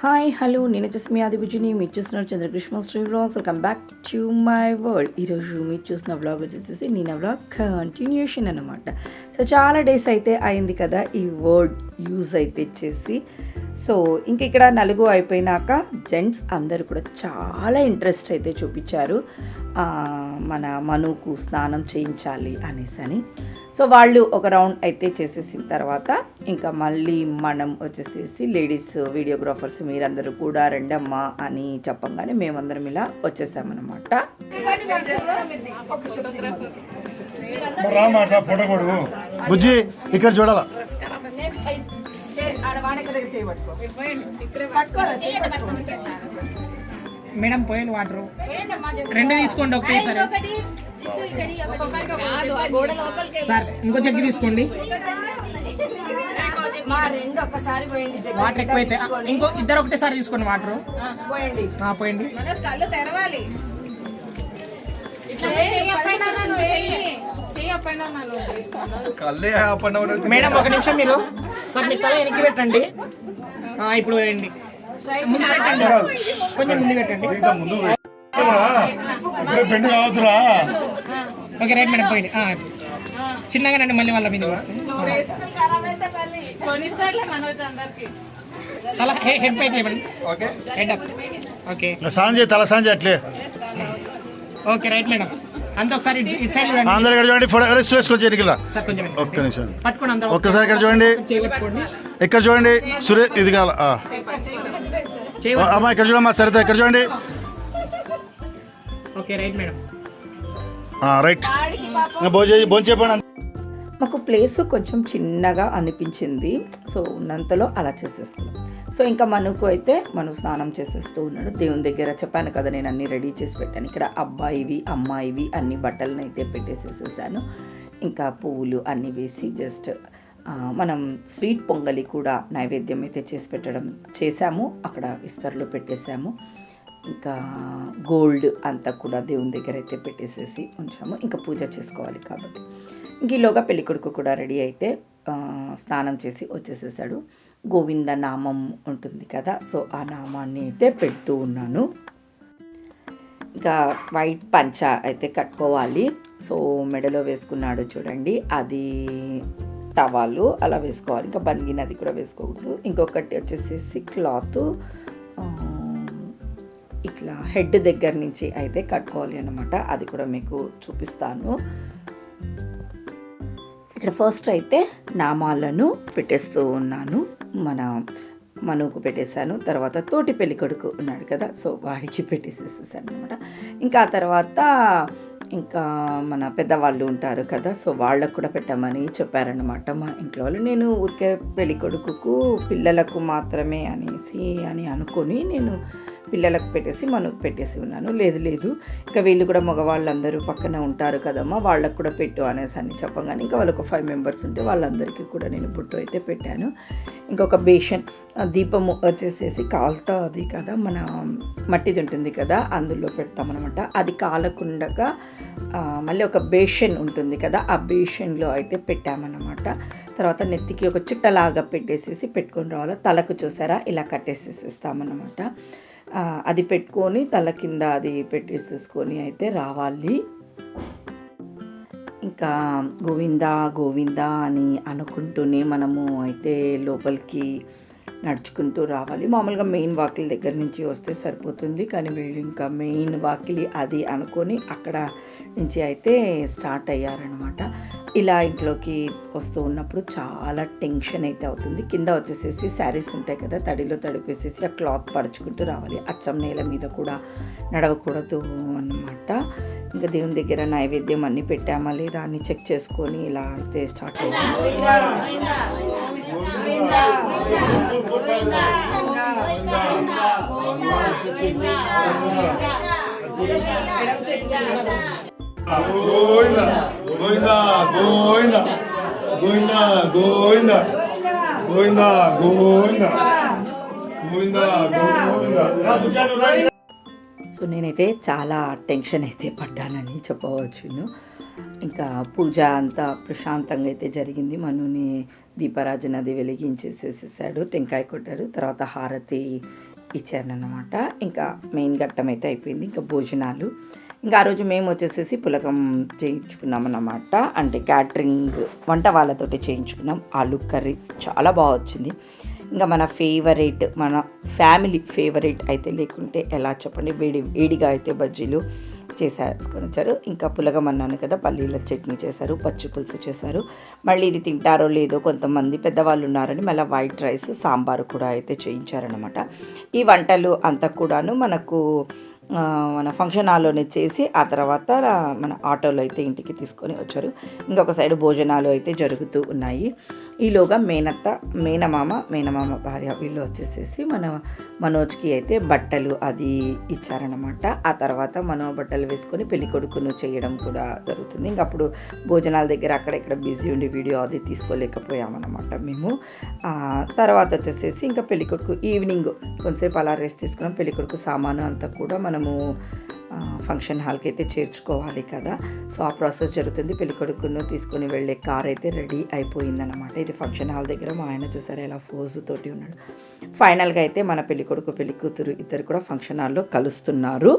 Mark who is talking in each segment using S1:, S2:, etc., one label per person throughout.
S1: Hi hello నేను వచ్చేసి మీ ఆదిబుజ్జిని మీరు చూస్తున్నారు Chandrakrishna Sri vlogs. Welcome back to my world. ఈరోజు మీరు చూసిన వ్లాగ్ వచ్చేసి నేను వ్లాగ్ కంటిన్యూషన్ అనమాట. సో చాలా డేస్ అయితే అయింది కదా ఈ వర్డ్ యూజ్ అయితే చేసి. సో ఇంక ఇక్కడ నలుగు అయిపోయినాక జెంట్స్ అందరూ కూడా చాలా ఇంట్రెస్ట్ అయితే చూపించారు మన మనుకు స్నానం చేయించాలి అనేసి అని. సో వాళ్ళు ఒక రౌండ్ అయితే చేసేసిన తర్వాత ఇంకా మళ్ళీ మనం వచ్చేసేసి లేడీస్ వీడియోగ్రాఫర్స్ మీరందరూ కూడా రెండమ్మా అని చెప్పంగానే మేమందరం ఇలా వచ్చేసామన్నమాట.
S2: బుజ్జి ఇక్కడ చూడాల
S3: మేడం పోయిన వాటర్ రెండు తీసుకోండి ఒకేసారి. సార్ ఇంకో జగ్గి తీసుకోండి. వాటర్ ఎక్కువైతే ఇంకో ఇద్దరు ఒకటేసారి తీసుకోండి వాటర్. పోయండి. మేడం ఒక నిమిషం మీరు సార్ మీ తల వెనక్కి పెట్టండి. ఇప్పుడు వేయండి. ముందు పెట్టండి, కొంచెం ముందు పెట్టండి. ఓకే రైట్ మేడం పోయింది. చిన్నగా రండి మళ్ళీ వాళ్ళ మీద తల హెడ్ పైకి లేవండి. Head up. ఓకే
S2: తల సాంజే అట్లే.
S3: ఓకే రైట్ మేడం అంత ఒకసారి ఇటు సైడ్
S2: అందరు ఇక్కడ చూడండి. ఫోటో వేసుకొచ్చి ఒక్క నిమిషం ఒక్కసారి ఇక్కడ చూడండి. ఇక్కడ చూడండి సురేష్ ఇది కాల అమ్మా ఇక్కడ చూడమ్మా సరిత ఇక్కడ చూడండి.
S3: ఓకే రైట్ మేడం
S2: రైట్ భోజనం చెప్పండి.
S1: మాకు ప్లేస్ కొంచెం చిన్నగా అనిపించింది. సో ఉన్నంతలో అలా చేసేసుకున్నాం. సో ఇంకా మనుకు అయితే స్నానం చేసేస్తూ ఉన్నాడు. దేవుని దగ్గర చెప్పాను కదా నేను అన్నీ రెడీ చేసి పెట్టాను. ఇక్కడ అబ్బాయివి అమ్మాయివి అన్ని బట్టలను అయితే పెట్టేసేసేసాను. ఇంకా పువ్వులు అన్నీ వేసి జస్ట్ మనం స్వీట్ పొంగలి కూడా నైవేద్యం అయితే చేసాము. అక్కడ ఇస్తర్లో పెట్టేశాము. ఇంకా గోల్డ్ అంతా కూడా దేవుని దగ్గర అయితే పెట్టేసేసి ఉంచాము. ఇంకా పూజ చేసుకోవాలి కాబట్టి ఇంక ఈలోగా పెళ్ళికొడుకు కూడా రెడీ అయితే స్నానం చేసి వచ్చేసేసాడు. గోవింద నామం ఉంటుంది కదా, సో ఆ నామాన్ని అయితే పెడుతూ ఉన్నాను. ఇంకా వైట్ పంచ అయితే కట్టుకోవాలి. సో మెడలో వేసుకున్నాడు చూడండి, అది టవాలు అలా వేసుకోవాలి. ఇంకా బంగినది కూడా వేసుకోకూడదు. ఇంకొకటి వచ్చేసేసి క్లాత్ ఇట్లా హెడ్ దగ్గర నుంచి అయితే కట్టుకోవాలి అన్నమాట. అది కూడా మీకు చూపిస్తాను. ఇక్కడ ఫస్ట్ అయితే నామాలను పెట్టేస్తూ ఉన్నాను. మనుకు పెట్టేశాను. తర్వాత తోటి పెళ్లి కొడుకు ఉన్నాడు కదా, సో వాడికి పెట్టేసేసాను అనమాట. ఇంకా ఆ తర్వాత ఇంకా మన పెద్దవాళ్ళు ఉంటారు కదా, సో వాళ్ళకు కూడా పెట్టామని చెప్పారనమాట మా ఇంట్లో వాళ్ళు. నేను ఊరికే పెళ్లి కొడుకుకు పిల్లలకు మాత్రమే అని అనుకొని నేను పిల్లలకు పెట్టేసి మనకు పెట్టేసి ఉన్నాను. లేదు ఇంకా వీళ్ళు కూడా మగవాళ్ళందరూ పక్కన ఉంటారు కదమ్మా, వాళ్ళకు కూడా పెట్టు అనేసి అని చెప్పగానే ఇంకా వాళ్ళకు 5 మెంబర్స్ ఉంటే వాళ్ళందరికీ కూడా నేను బొట్టు అయితే పెట్టాను. ఇంకొక బేషన్ దీపము వచ్చేసేసి కాలుతా అది కదా, మన మట్టిది ఉంటుంది కదా, అందులో పెడతామన్నమాట. అది కాలకుండగా మళ్ళీ ఒక బేషన్ ఉంటుంది కదా, ఆ బేషన్లో అయితే పెట్టామన్నమాట. తర్వాత నెత్తికి ఒక చుట్టలాగా పెట్టేసేసి పెట్టుకొని రావాలి. తలకు చూసారా ఇలా కట్టేసేసేస్తామన్నమాట. అది పెట్టుకొని తల కింద అది పెట్టేసేసుకొని అయితే రావాలి. ఇంకా గోవిందా అని అనుకుంటూనే మనము అయితే లోపలికి నడుచుకుంటూ రావాలి. మామూలుగా మెయిన్ వాకిలి దగ్గర నుంచి వస్తే సరిపోతుంది, కానీ వీళ్ళు ఇంకా మెయిన్ వాకిలి అది అనుకొని అక్కడ నుంచి అయితే స్టార్ట్ అయ్యారనమాట. ఇలా ఇంట్లోకి వస్తూ ఉన్నప్పుడు చాలా టెన్షన్ అయితే అవుతుంది. కింద వచ్చేసేసి శారీస్ ఉంటాయి కదా, తడిలో తడిపేసేసి ఆ క్లాత్ పరుచుకుంటూ రావాలి. అచ్చం నేల మీద కూడా నడవకూడదు అన్నమాట. ఇంకా దేవుని దగ్గర నైవేద్యం అన్నీ పెట్టామా లేదా అని చెక్ చేసుకొని ఇలా అయితే స్టార్ట్ అయ్యాము. సో నేనైతే చాలా టెన్షన్ అయితే పడ్డానని చెప్పవచ్చును. ఇంకా పూజ అంతా ప్రశాంతంగా అయితే జరిగింది. మనుని దీపారాజన అది వెలిగించేసేసాడు, టెంకాయ కొట్టారు. తర్వాత హారతి ఇచ్చారనమాట. ఇంకా మెయిన్ ఘట్టం అయితే అయిపోయింది. ఇంకా భోజనాలు, ఇంకా ఆ రోజు మేము వచ్చేసేసి పులగం చేయించుకున్నాం అన్నమాట. అంటే క్యాటరింగ్ వంట వాళ్ళతోటి చేయించుకున్నాం. ఆలు కర్రీ చాలా బాగా వచ్చింది. ఇంకా మన ఫేవరెట్, మన ఫ్యామిలీ ఫేవరెట్ అయితే లేకుంటే ఎలా చెప్పండి, వేడిగా అయితే బజ్జీలు చేసేసుకొని వచ్చారు. ఇంకా పులగం అన్నాను కదా, పల్లీల చట్నీ చేశారు, పచ్చి పులుసు చేశారు. మళ్ళీ ఇది తింటారో లేదో కొంతమంది పెద్దవాళ్ళు ఉన్నారని మళ్ళీ వైట్ రైస్, సాంబారు కూడా అయితే చేయించారనమాట. ఈ వంటలు అంతా కూడాను మనకు మన ఫంక్షన్ హాల్లోనే చేసి ఆ తర్వాత మన ఆటోలో అయితే ఇంటికి తీసుకొని వచ్చారు. ఇంకొక సైడ్ భోజనాలు అయితే జరుగుతూ ఉన్నాయి. ఈలోగా మేనమామ భార్య వీళ్ళు వచ్చేసేసి మనోజ్కి అయితే బట్టలు అది ఇచ్చారనమాట. ఆ తర్వాత బట్టలు వేసుకొని పెళ్లి కొడుకును చేయడం కూడా జరుగుతుంది. ఇంక అప్పుడు భోజనాల దగ్గర అక్కడెక్కడ బిజీ ఉండి వీడియో అది తీసుకోలేకపోయామన్నమాట మేము. తర్వాత వచ్చేసేసి ఇంకా పెళ్లి కొడుకు ఈవినింగ్ కొంతసేపు అలా రెస్ట్ తీసుకున్నాం. పెళ్లి కొడుకు సామాను అంతా కూడా మనము ఫంక్షన్ హాల్కి అయితే చేర్చుకోవాలి కదా, సో ఆ ప్రాసెస్ జరుగుతుంది. పెళ్లి కొడుకును తీసుకొని వెళ్ళే కార్ అయితే రెడీ అయిపోయిందన్నమాట. ఇది ఫంక్షన్ హాల్ దగ్గర మా ఆయన చూసారు ఎలా ఫోజు తోటి ఉన్నాడు. ఫైనల్గా అయితే మన పెళ్లి కొడుకు పెళ్లి కూతురు ఇద్దరు కూడా ఫంక్షన్ హాల్లో కలుస్తున్నారు.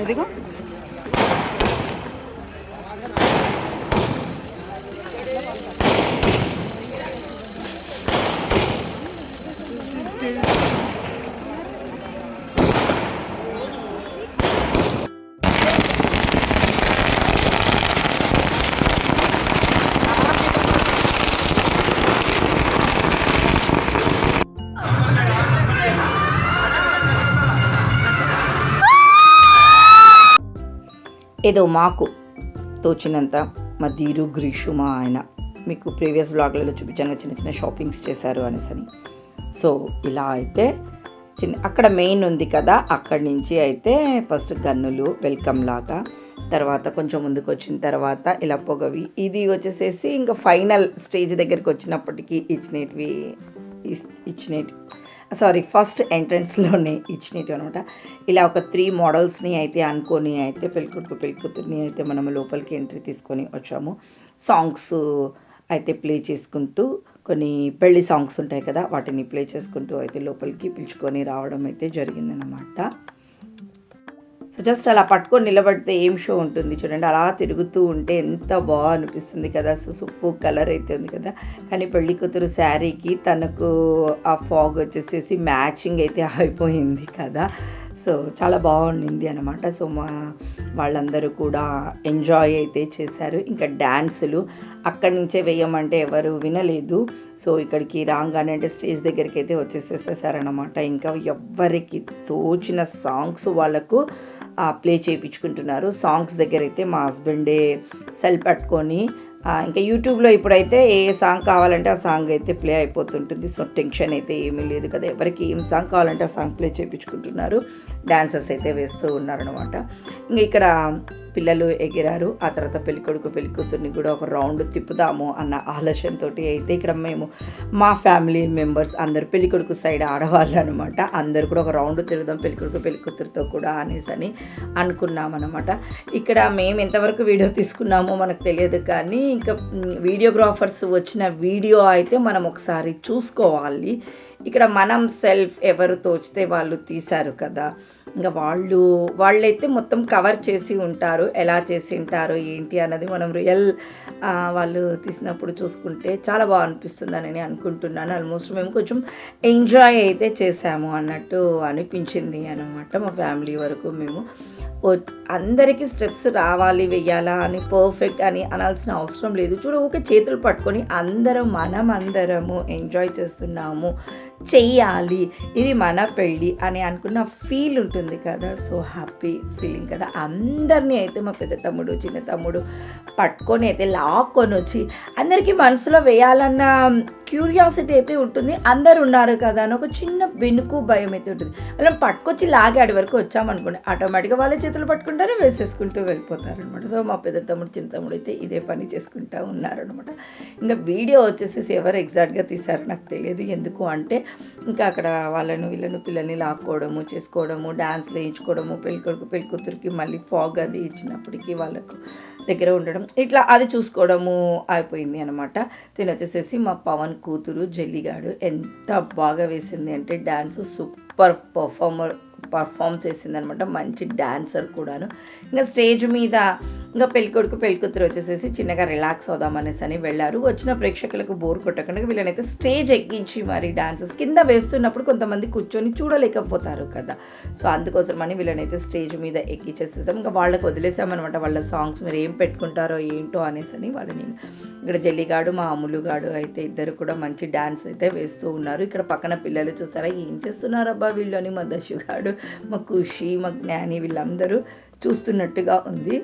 S1: ఇదిగో ఏదో మాకు తోచినంత మా ధీరు గ్రీషు మా ఆయన మీకు ప్రీవియస్ వ్లాగ్లలో చూపించాను చిన్న చిన్న షాపింగ్స్ చేశారు అనేసని. సో ఇలా అయితే అక్కడ మెయిన్ ఉంది కదా, అక్కడి నుంచి అయితే ఫస్ట్ గన్నులు వెల్కమ్ లాగా, తర్వాత కొంచెం ముందుకు వచ్చిన తర్వాత ఇలా పొగవి, ఇది వచ్చేసేసి ఇంకా ఫైనల్ స్టేజ్ దగ్గరికి వచ్చినప్పటికీ ఫస్ట్ ఎంట్రన్స్లోనే ఇచ్చినట్టు అనమాట. ఇలా ఒక 3 మోడల్స్ని అయితే అనుకొని అయితే పెళ్ళికొడుకు పెళ్ళికూతుర్ని అయితే మనము లోపలికి ఎంట్రీ తీసుకొని వచ్చాము. సాంగ్స్ అయితే ప్లే చేసుకుంటూ కొన్ని పెళ్లి సాంగ్స్ ఉంటాయి కదా, వాటిని ప్లే చేసుకుంటూ అయితే లోపలికి పిలుచుకొని రావడం అయితే జరిగిందనమాట. సో జస్ట్ అలా పట్టుకొని నిలబడితే ఏం షో ఉంటుంది చూడండి, అలా తిరుగుతూ ఉంటే ఎంత బాగా అనిపిస్తుంది కదా. సో సూపర్ కలర్ అయితే ఉంది కదా, కానీ పెళ్లి కూతురు శారీకి తనకు ఆ ఫాగ్ వచ్చేసేసి మ్యాచింగ్ అయితే అయిపోయింది కదా. సో చాలా బాగుండింది అనమాట. సో వాళ్ళందరూ కూడా ఎంజాయ్ అయితే చేశారు. ఇంకా డ్యాన్సులు అక్కడి నుంచే వేయమంటే ఎవరు వినలేదు. సో ఇక్కడికి రాగానే అంటే స్టేజ్ దగ్గరికి అయితే వచ్చేసేసారనమాట. ఇంకా ఎవరికి తోచిన సాంగ్స్ వాళ్ళకు ప్లే చేయించుకుంటున్నారు. సాంగ్స్ దగ్గర అయితే మా హస్బెండే సెల్ పట్టుకొని ఇంకా యూట్యూబ్లో ఇప్పుడైతే ఏ సాంగ్ కావాలంటే ఆ సాంగ్ అయితే ప్లే అయిపోతుంటుంది. సో టెన్షన్ అయితే ఏమీ లేదు కదా, ఎవరికి ఏం సాంగ్ కావాలంటే ఆ సాంగ్ ప్లే చేయించుకుంటున్నారు. డాన్సెస్ అయితే వేస్తూ ఉన్నారనమాట. ఇంకా ఇక్కడ పిల్లలు ఎగిరారు. ఆ తర్వాత పెళ్ళికొడుకు పెళ్ళికూతుర్ని కూడా ఒక రౌండ్ తిప్పుదాము అన్న ఆలోచనతో అయితే ఇక్కడ మేము మా ఫ్యామిలీ మెంబర్స్ అందరు పెళ్ళికొడుకు సైడ్ ఆడవాళ్ళు అనమాట, అందరు కూడా ఒక రౌండ్ తిరుగుదాం పెళ్ళికొడుకు పెళ్ళికూతురుతో కూడా అనేసి అనుకున్నాం అనమాట. ఇక్కడ మేము ఎంతవరకు వీడియో తీసుకున్నామో మనకు తెలియదు, కానీ ఇంకా వీడియోగ్రాఫర్స్ వచ్చిన వీడియో అయితే మనం ఒకసారి చూసుకోవాలి. ఇక్కడ మనం సెల్ఫ్ ఎవరు తోచితే వాళ్ళు తీశారు కదా, ఇంకా వాళ్ళైతే మొత్తం కవర్ చేసి ఉంటారు, ఎలా చేసి ఉంటారు ఏంటి అన్నది మనం రియల్ వాళ్ళు తీసినప్పుడు చూసుకుంటే చాలా బాగా అనిపిస్తుందని అనుకుంటున్నాను. ఆల్మోస్ట్ మేము కొంచెం ఎంజాయ్ అయితే చేసాము అన్నట్టు అనిపించింది అనమాట. మా ఫ్యామిలీ వరకు మేము అందరికీ స్టెప్స్ రావాలి వెయ్యాలా అని పర్ఫెక్ట్ అని అనాల్సిన అవసరం లేదు. ఊరికే చేతులు పట్టుకొని మనమందరము ఎంజాయ్ చేస్తున్నాము, చెయ్యాలి, ఇది మన పెళ్ళి అని అనుకున్న ఫీల్ ఉంటుంది కదా. సో హ్యాపీ ఫీలింగ్ కదా. అందరినీ అయితే మా పెద్ద తమ్ముడు చిన్న తమ్ముడు పట్టుకొని అయితే లాక్కొని వచ్చి అందరికీ మనసులో వేయాలన్న క్యూరియాసిటీ అయితే ఉంటుంది. అందరు ఉన్నారు కదా అని ఒక చిన్న బెనుకు భయం అయితే ఉంటుంది. వాళ్ళని పట్టుకొచ్చి లాగే ఆడి వరకు వచ్చామనుకోండి, ఆటోమేటిక్గా వాళ్ళ చేతులు పట్టుకుంటారు, వేసేసుకుంటూ వెళ్ళిపోతారు అనమాట. సో మా పెద్ద తమ్ముడు చిన్న తమ్ముడు అయితే ఇదే పని చేసుకుంటూ ఉన్నారనమాట. ఇంకా వీడియో వచ్చేసేసి ఎవరు ఎగ్జాక్ట్గా తీశారో నాకు తెలియదు. ఎందుకు అంటే ఇంకా అక్కడ వీళ్ళను పిల్లల్ని లాక్కోవడము చేసుకోవడము, డ్యాన్స్లు వేయించుకోవడము, పెళ్ళికొడుకు పెళ్ళికూతురికి మళ్ళీ ఫాగ్ అది ఇచ్చినప్పటికీ వాళ్ళకు దగ్గర ఉండడం ఇట్లా అది చూసుకోవడము అయిపోయింది అనమాట. తినొచ్చేసేసి మా పవన్ కూతురు జల్లిగాడు ఎంత బాగా వేసింది అంటే డ్యాన్స్ సూపర్ పర్ఫామ్ చేసిందనమాట. మంచి డ్యాన్సర్ కూడాను. ఇంకా స్టేజ్ మీద ఇంకా పెళ్ళికొడుకు పెళ్ళికూతురు వచ్చేసేసి చిన్నగా రిలాక్స్ అవుదామనేసి అని వెళ్ళారు. వచ్చిన ప్రేక్షకులకు బోర్ కొట్టకుండా వీళ్ళనైతే స్టేజ్ ఎక్కించి మరి డాన్సెస్ కింద వేస్తున్నప్పుడు కొంతమంది కూర్చొని చూడలేకపోతారు కదా, సో అందుకోసమని వీళ్ళనైతే స్టేజ్ మీద ఎక్కించేసేసాం. ఇంకా వాళ్ళకి వదిలేసామన్నమాట. వాళ్ళ సాంగ్స్ మీరు ఏం పెట్టుకుంటారో ఏంటో అనేసి అని వాళ్ళని. ఇక్కడ జల్లిగాడు మా అమ్ములుగాడు అయితే ఇద్దరు కూడా మంచి డ్యాన్స్ అయితే వేస్తూ ఉన్నారు. ఇక్కడ పక్కన పిల్లలు చూసారా ఏం చేస్తున్నారు అబ్బా వీళ్ళు అని మా దశుగాడు, మా ఖుషి, మా జ్ఞాని వీళ్ళందరూ చూస్తున్నట్టుగా ఉంది.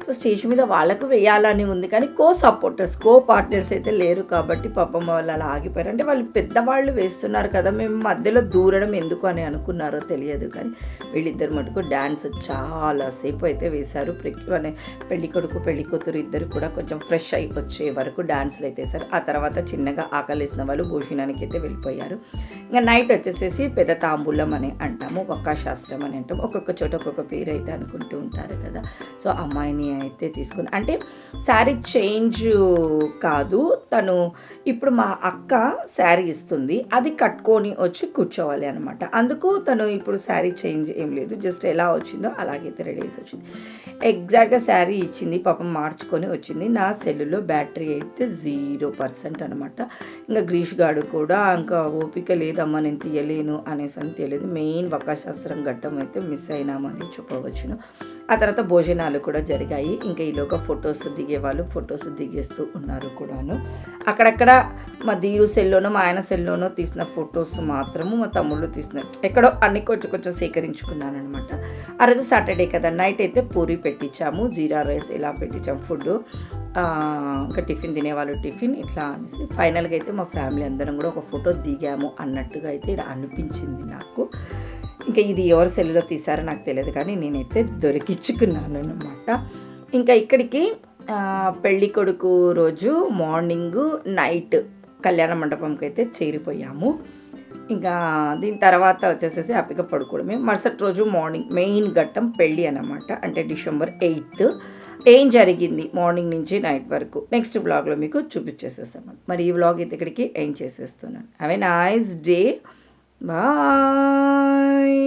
S1: సో స్టేజ్ మీద వాళ్ళకు వేయాలని ఉంది కానీ కో పార్ట్నర్స్ అయితే లేరు కాబట్టి పాపం వాళ్ళు అలా ఆగిపోయారు. అంటే వాళ్ళు పెద్దవాళ్ళు వేస్తున్నారు కదా, మేము మధ్యలో దూరడం ఎందుకు అని అనుకున్నారో తెలియదు కానీ వీళ్ళిద్దరు మటుకు డ్యాన్స్ చాలాసేపు అయితే వేశారు. పెళ్ళికొడుకు పెళ్ళికూతురు ఇద్దరు కూడా కొంచెం ఫ్రెష్ అయి వచ్చే వరకు డ్యాన్స్లు అయితే వేశారు. ఆ తర్వాత చిన్నగా ఆకలేసిన వాళ్ళు భోజనానికి అయితే వెళ్ళిపోయారు. ఇంకా నైట్ వచ్చేసేసి పెద్ద తాంబూలం అని అంటాము, వక్కాశాస్త్రం అని అంటాము. ఒక్కొక్క చోట ఒక్కొక్క పేరు అయితే అనుకుంటూ ఉంటారు కదా. సో అమ్మాయిని అయితే తీసుకుని అంటే శారీ చేంజ్ కాదు, తను ఇప్పుడు మా అక్క శారీ ఇస్తుంది అది కట్టుకొని వచ్చి కూర్చోవాలి అనమాట. అందుకు తను ఇప్పుడు శారీ చేంజ్ ఏం లేదు, జస్ట్ ఎలా వచ్చిందో అలాగైతే రెడీ చేసి వచ్చింది. ఎగ్జాక్ట్గా శారీ ఇచ్చింది, పాపం మార్చుకొని వచ్చింది. నా సెల్లులో బ్యాటరీ అయితే 0% అనమాట. ఇంకా గ్రీష్ గాడు కూడా ఇంకా ఓపిక లేదమ్మా నేను తీయలేను అనేసి అని తెలియదు. మెయిన్ వక్కాశాస్త్రం ఘట్టం అయితే మిస్ అయినామని చెప్పవచ్చును. ఆ తర్వాత భోజనాలు కూడా జరిగాయి. ఇంకా ఈలోగా ఫొటోస్ దిగేవాళ్ళు ఫొటోస్ దిగేస్తూ ఉన్నారు కూడాను. అక్కడక్కడ మా దీరు సెల్లోనో మా ఆయన సెల్లోనో తీసిన ఫొటోస్ మాత్రము మా తమ్ముళ్ళు తీసిన ఎక్కడో అన్ని కొంచెం సేకరించుకున్నాను అనమాట. ఆ రోజు సాటర్డే కదా, నైట్ అయితే పూరి పెట్టించాము, జీరా రైస్ ఇలా పెట్టించాము ఫుడ్. ఇంకా టిఫిన్ తినేవాళ్ళు టిఫిన్ ఇట్లా అనేసి ఫైనల్గా అయితే మా ఫ్యామిలీ అందరం కూడా ఒక ఫోటో దిగాము అన్నట్టుగా అయితే ఇక్కడ అనిపించింది నాకు. ఇంకా ఇది ఎవరు సెల్లులో తీసారో నాకు తెలియదు కానీ నేనైతే దొరికించుకున్నాను అనమాట. ఇంకా ఇక్కడికి పెళ్ళి కొడుకు రోజు మార్నింగ్ నైట్ కళ్యాణ మండపంకి అయితే చేరిపోయాము. ఇంకా దీని తర్వాత వచ్చేసేసి హ్యాపీగా పడుకోవడమే. మరుసటి రోజు మార్నింగ్ మెయిన్ ఘట్టం పెళ్ళి అనమాట. అంటే December 8 ఏం జరిగింది మార్నింగ్ నుంచి నైట్ వరకు నెక్స్ట్ బ్లాగ్లో మీకు చూపించేసేస్తాను. మరి ఈ వ్లాగ్ అయితే ఇక్కడికి ఎండ్ చేసేస్తున్నాను. Have a nice day, bye.